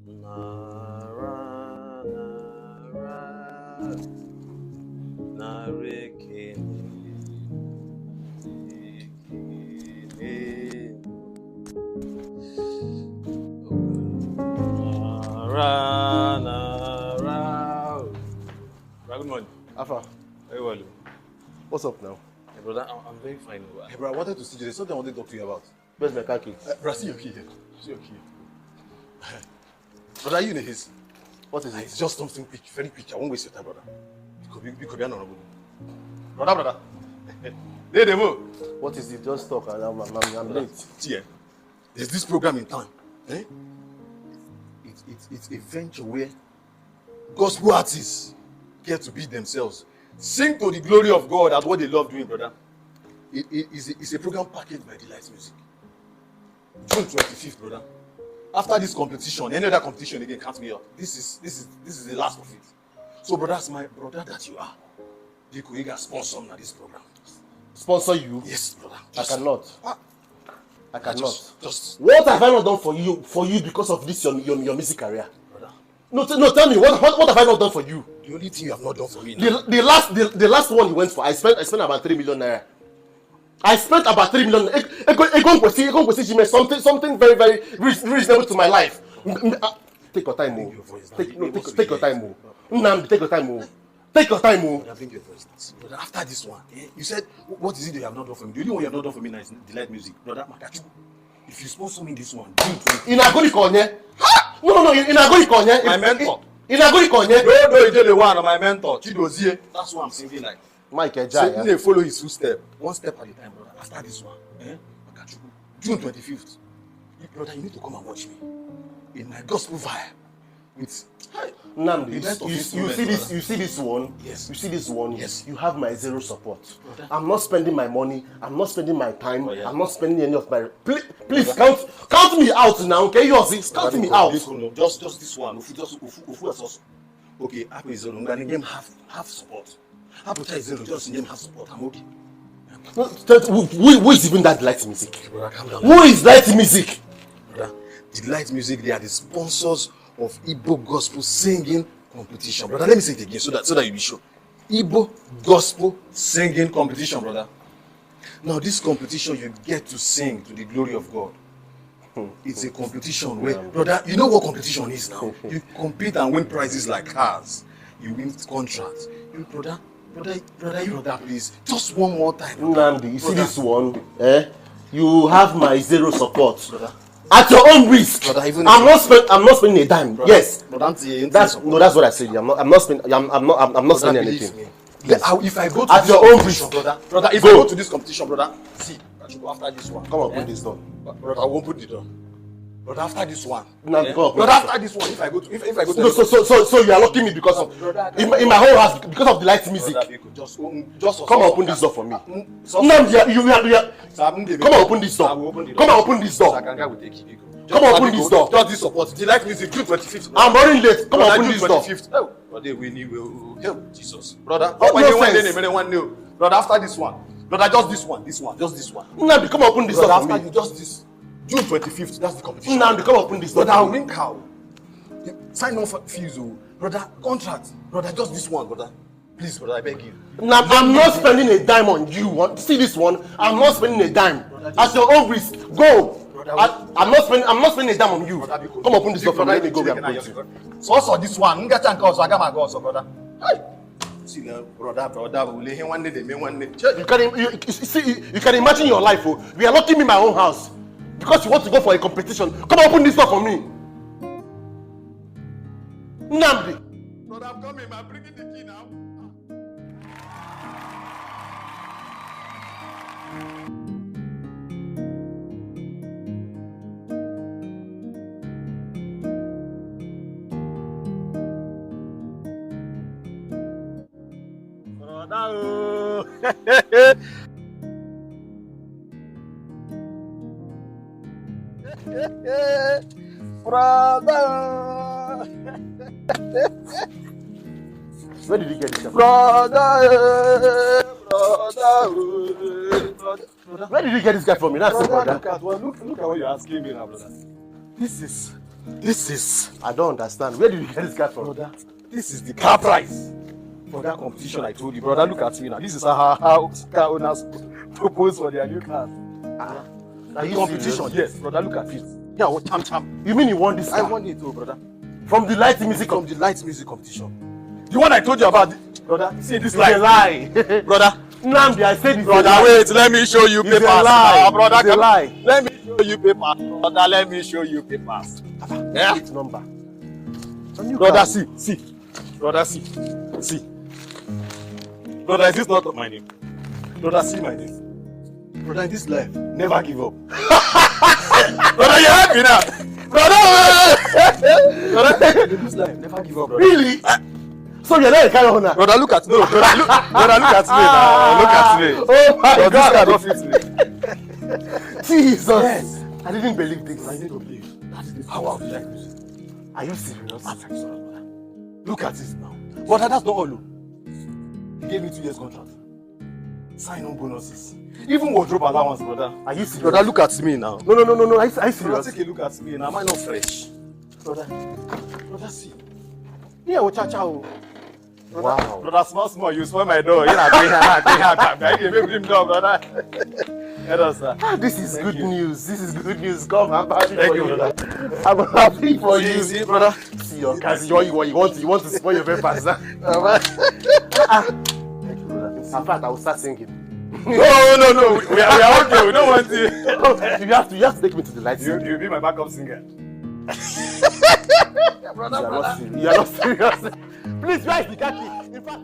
Nara, nara, narekene, ekene. Nara, nara. Good morning. Alpha, Very well. what's up now? Hey, brother, I'm very fine. Hey, bro, I wanted to see you. There's something I wanted to talk to you about. Where's my car key? Bro, see your key here. See your key. Brother, are you in his? What is it? It's just something quick, very quick. I won't waste your time, brother. You could be an honorable. Brother. Hey, Demo. What is it? Just talk. I'm late. See, there's this program in town. Eh? It's a venture where gospel artists get to be themselves. Sing to the glory of God at what they love doing, brother. It's a program packaged by Dlight Music. June 25th, brother. After this competition, any other competition again, count me out. This is the last of it. So, brothers, my brother that you are, you could sponsor me at this program. Sponsor you? Yes, brother. I cannot. I cannot. Just. What have I not done for you because of this your music career? Brother. No, tell me what have I not done for you? The only thing you have not done for me now. The last one you went for, I spent about 3 million naira. I spent about 3 million. Something very, very reasonable to my life. Take your time, Mo. Take your time, Mo. Take your time, Mo. Take your time, Mo. Bring your voice. Brother, after this one, you said, what is it that you have not done for me? The only one you have not done for me now is Dlight Music. Brother, Makachu. If you sponsor me this one, do it. In Agoni Konye? No, in Agoni Konye. My mentor. In Agoni Konye? No, you did the one, my mentor. Chidozie. That's what I'm singing like. Mike Ejai. So, follow his footstep. One step at a time, brother. After this one, Makachu. June 25th. Brother, you need to come and watch me. In my gospel vibe. With Namdi, you see this one? Yes. You see this one? Yes. You have my zero support. Brother. I'm not spending my money. I'm not spending my time. Oh, yeah. I'm not spending any of my. Please count me out now. Okay, you see? Count me out. Just this one. Okay, Apple is zero. Name half support. Apple is zero. Just name half support. I'm okay. Who is even that Dlight Music? Brother, who is Dlight Music? Brother, Dlight Music. They are the sponsors of Igbo gospel singing competition, brother. Let me say it again so that you be sure. Igbo gospel singing competition, brother. Now this competition you get to sing to the glory of God. It's a competition where, brother, you know what competition is now? You compete and win prizes like cars. You win contracts. You brother, please, just one more time. Nandi, you see this one? You have my zero support, brother. At your own risk. Brother, I'm not spending a dime. Brother, yes. Brother, that's what I said. I'm not spending anything. Yes. If I go to at your own risk, brother, if I go to this competition, brother, see, I should go after this one. Come on, put this down. Brother, I won't put it down. Brother, after this one. Brother, after this one, if I go to no, so you are locking me because of in my whole house because of the Dlight Music. Brother, just come and open this door for me. No, come and open this door. Come and open this door. Come and open this door. Just this support. Dlight Music, June 25th. I'm running late. Come and open this door. Brother, we need help Jesus. Brother, brother, after this one. Brother, just this one. Just this one. No, come and open this door. After you just this. June 25th, that's the competition. Now, come open this door. Brother, I'll win cow. Sign on for fees, brother. Contract, brother. Just this one, brother. Please, brother, I beg you. Now, I'm not spending a dime on you. See this one? I'm not spending a dime. Brother, at your own risk, go. Brother, I'm not spending a dime on you. Brother, come open this door for me. Let me go. So also this one, get and call. So I got my girls, brother. Hey. See now, brother, we'll lay him one day. They may one day. You can imagine your life. We are locking me in my own house. Because you want to go for a competition, come and open this door for me. Namdi. Brother, I'm coming. I'm bringing the key now. Brother. Brother. Where did you get this? Brother. Where did you get this guy from? That's brother. Look at what you're asking me now, brother. This is This is... I don't understand. Where did you get this card from? Brother, this is the car price for that competition I told you. Brother, look at me now. This is how car owners propose for their new cars. The competition, yes. Brother, look at it. Yeah, what cham. You mean you won this car? I won it too, brother. From the Dlight music competition. The one I told you about. Brother, see this lie. It's a lie. Brother. Namdi, I said it's brother, a lie. wait, let me show you papers. It's a lie. Brother, it's a lie. Let me show you papers. Brother, let me show you papers. Yeah. Which number? Brother, see. Brother, see. Brother, is this not my name? Brother, see my name. Brother, in this life, never give up. Brother, you're happy now. Brother, in this life, never give up, brother. Really? So you're not a car owner? Brother, look at me. Brother, look at me now. Look at me. Oh my God. This car don't fit me. Jesus. Yes. I didn't believe this. I need to believe. That is the power of the light music. Are you serious? I'm serious, brother. Look at this now. Brother, that's not all. He gave me 2 years contract. Sign-on bonuses. Even wardrobe allowance, brother. Are you serious? Brother, look at me now. No. Are you serious? Brother, take a look at me now. Am I not fresh? Brother, see. Yeah, Ochacha. Wow. Brother, small. You spoil my door. You know, I give him door, brother. This is good news. This is good news. Come, I'm happy Thank for you, you. brother. I'm happy for you. See, brother. See your cars. You want to spoil your papers. Thank you, brother. In fact, I will start singing. No. We are okay. We don't want to. You have to take me to the lights. You'll be my backup singer. Brother. You are not serious. Please, where is the car key? In fact.